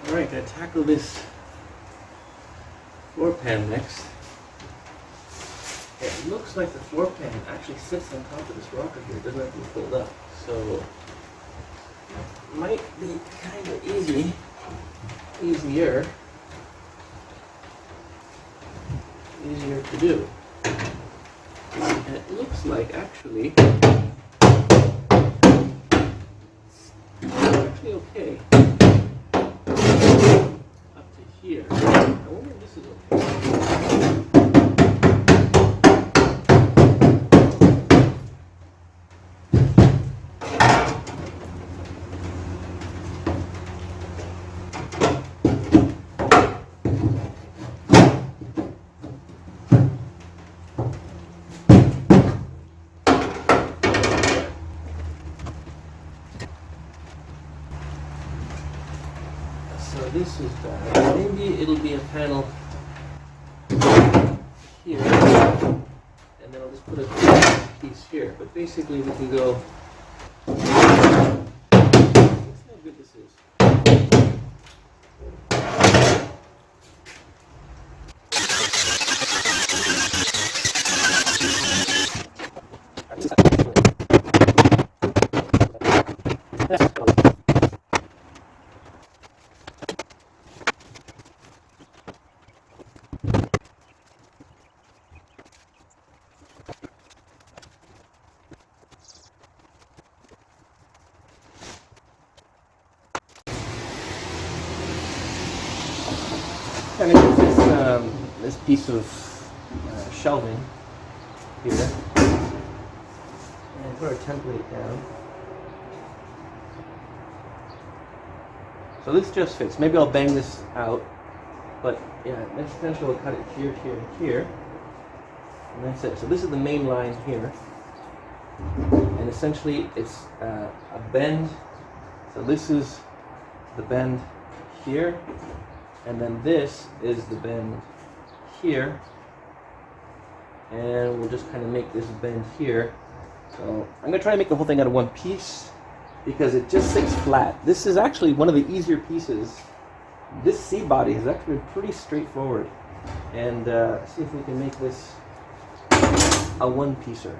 Alright, gonna tackle this floor pan next. It looks like the floor pan actually sits on top of this rocker here. It doesn't have to be pulled up. So, it might be kind of easier to do. And it looks like actually okay. Up to here. I wonder if this is okay. So this is bad. Maybe it'll be a panel here, and then I'll just put a piece here. But basically we can go. Let's see how good this is. Kind of use this piece of shelving here, and put our template down. So this just fits. Maybe I'll bang this out, but yeah, next potential will cut it here, here, and here, and that's it. So this is the main line here, and essentially it's a bend. So this is the bend here. And then this is the bend here, and we'll just kind of make this bend here. So I'm going to try to make the whole thing out of one piece because it just sits flat. This is actually one of the easier pieces. This seat body has actually been pretty straightforward. And see if we can make this a one-piecer.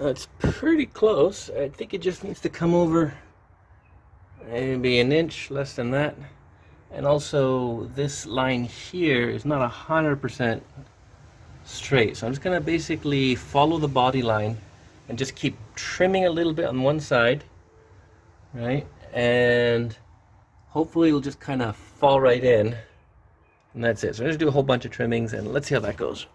It's pretty close. I think it just needs to come over maybe an inch, less than that. And also this line here is not 100% straight. So I'm just gonna basically follow the body line and just keep trimming a little bit on one side, right? And hopefully it'll just kind of fall right in. And that's it. So I'm just do a whole bunch of trimmings and let's see how that goes.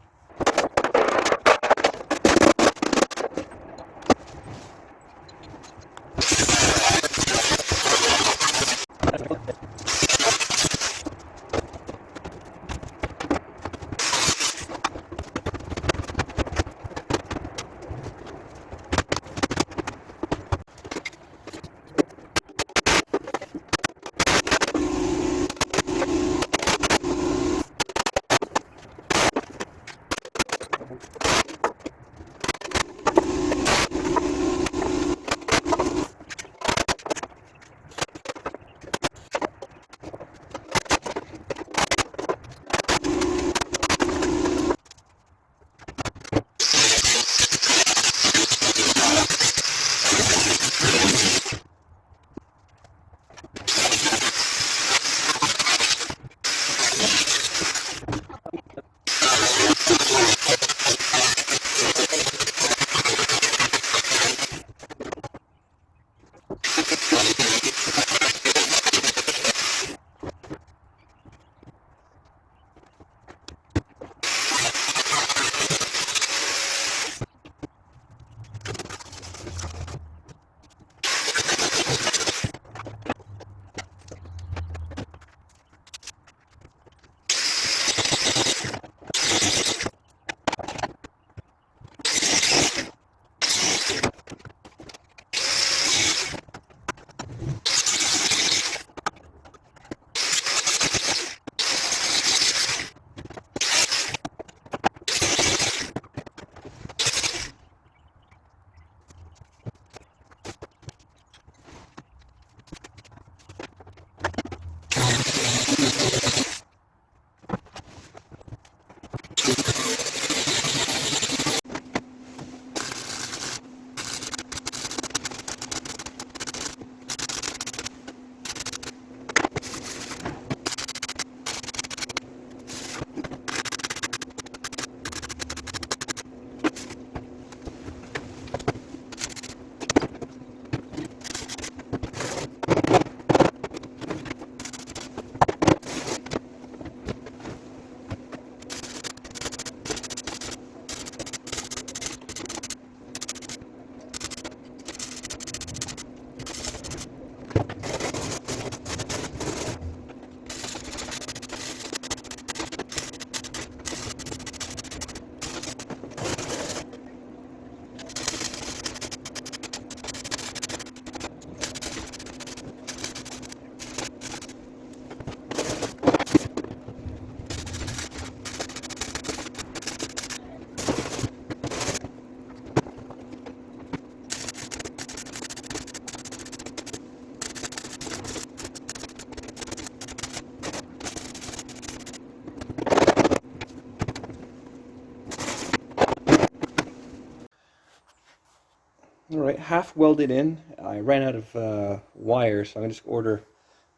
All right, half welded in. I ran out of wire, so I'm gonna just order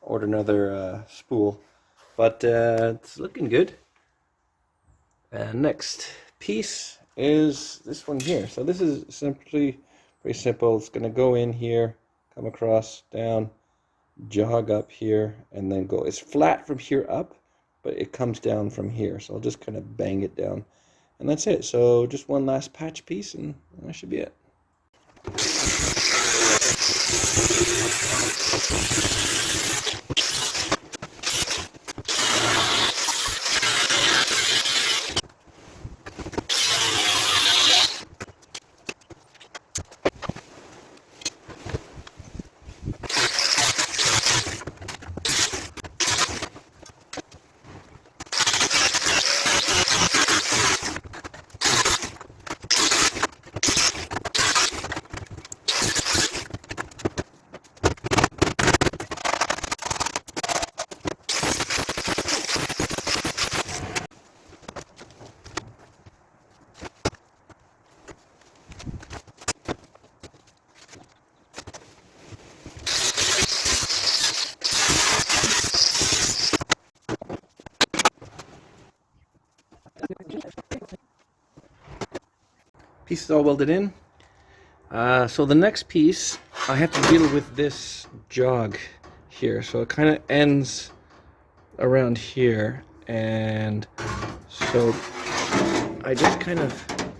another spool. But it's looking good. Next piece is this one here. So this is simply pretty simple. It's gonna go in here, come across, down, jog up here, and then go. It's flat from here up, but it comes down from here. So I'll just kind of bang it down, and that's it. So just one last patch piece, and that should be it. Piece is all welded in. So the next piece, I have to deal with this jog here. So it kind of ends around here, and so I just kind of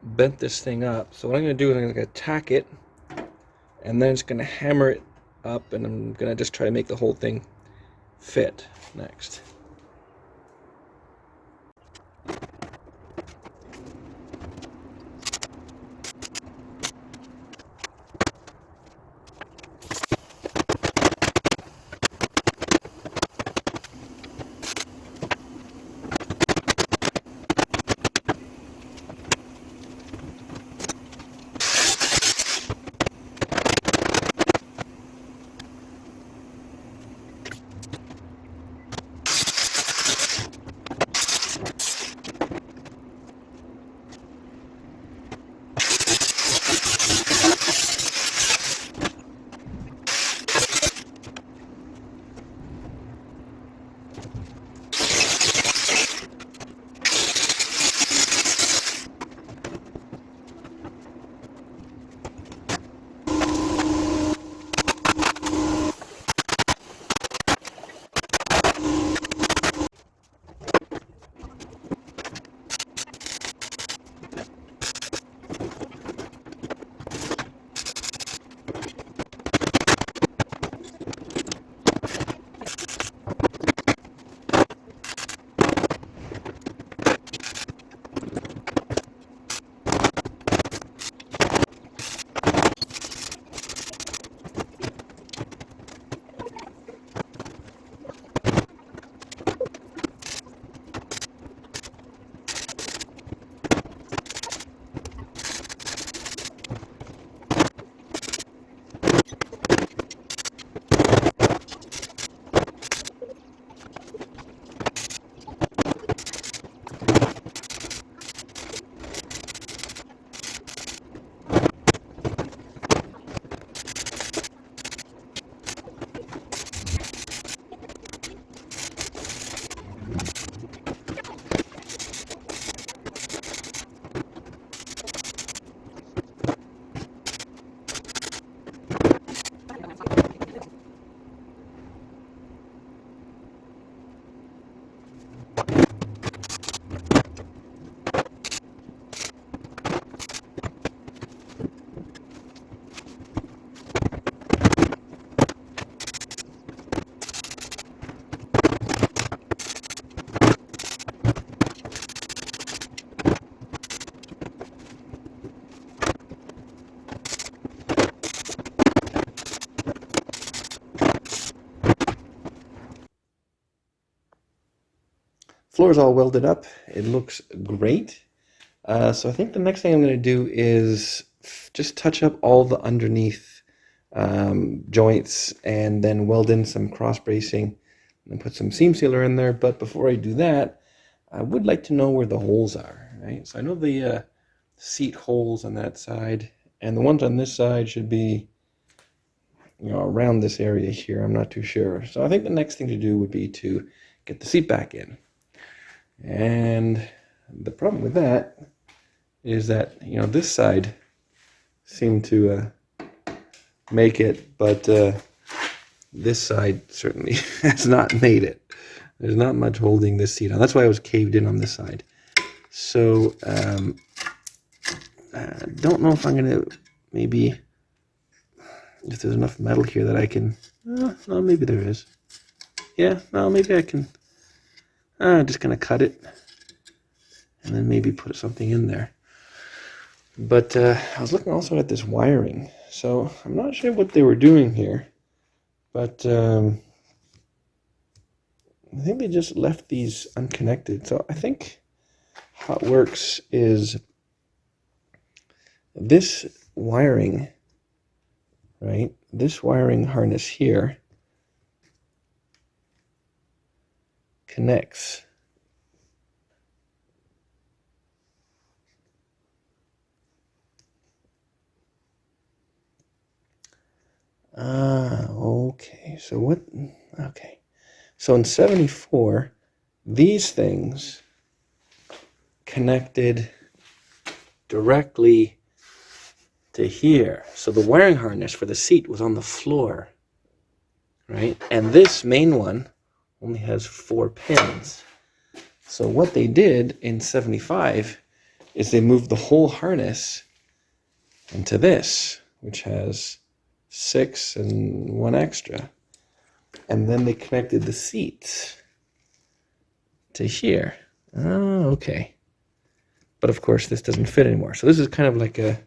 bent this thing up. So what I'm going to do is I'm going to tack it, and then it's going to hammer it up, and I'm going to just try to make the whole thing fit next. Floor is all welded up. It looks great. So I think the next thing I'm going to do is just touch up all the underneath joints, and then weld in some cross bracing and put some seam sealer in there. But before I do that, I would like to know where the holes are, right? So I know the seat holes on that side and the ones on this side should be, you know, around this area here. I'm not too sure. So I think the next thing to do would be to get the seat back in. And the problem with that is that, you know, this side seemed to make it, but this side certainly has not made it. There's not much holding this seat on. That's why I was caved in on this side. So I don't know if I'm going to, maybe, if there's enough metal here that I can, no, maybe there is. Yeah, no, maybe I can, I'm just going to cut it and then maybe put something in there. But I was looking also at this wiring. So I'm not sure what they were doing here, but I think they just left these unconnected. So I think how it works is this wiring, right? This wiring harness here connects okay. So what? Okay. So in 74, these things connected directly to here. So the wiring harness for the seat was on the floor, right? And this main one only has 4 pins. So what they did in 75 is they moved the whole harness into this, which has 6 and 1 extra. And then they connected the seats to here. Oh, okay. But of course, this doesn't fit anymore. So this is kind of like a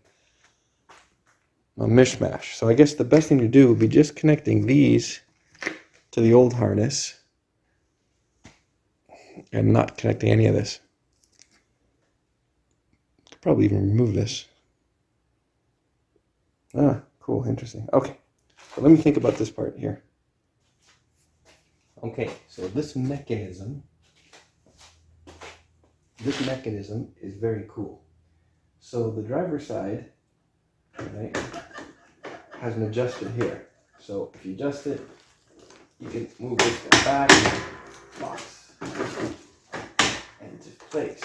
mishmash. So I guess the best thing to do would be just connecting these to the old harness and not connecting any of this. Could probably even remove this. Ah, cool, interesting. Okay, so let me think about this part here. Okay, so this mechanism is very cool. So the driver's side, right, has an adjuster here. So if you adjust it, you can move this guy back and it locks into place.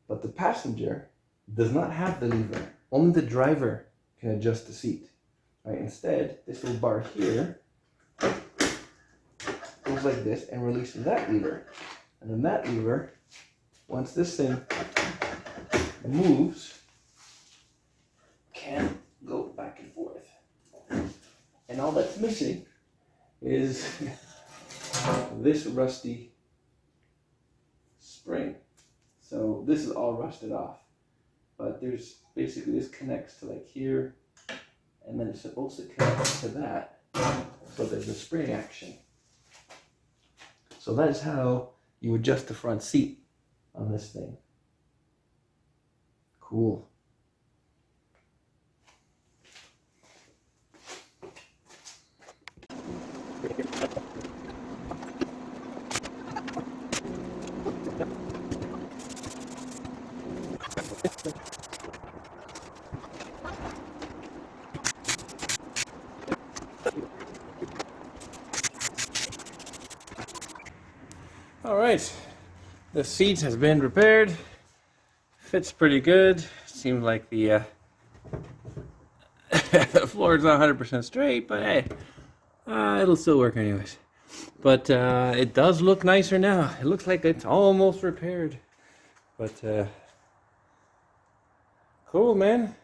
But the passenger does not have the lever. Only the driver can adjust the seat. Right? Instead, this little bar here goes like this and releases that lever. And then that lever, once this thing moves, can go back and forth. And all that's missing is this rusty spring. So this is all rusted off. But there's basically, this connects to like here, and then it's supposed to connect to that. So there's a spring action. So that is how you adjust the front seat on this thing. Cool. All right, the seat has been repaired. Fits pretty good. Seems like the the floor is not 100% straight, but hey, it'll still work anyways. But it does look nicer now. It looks like it's almost repaired. But cool, man.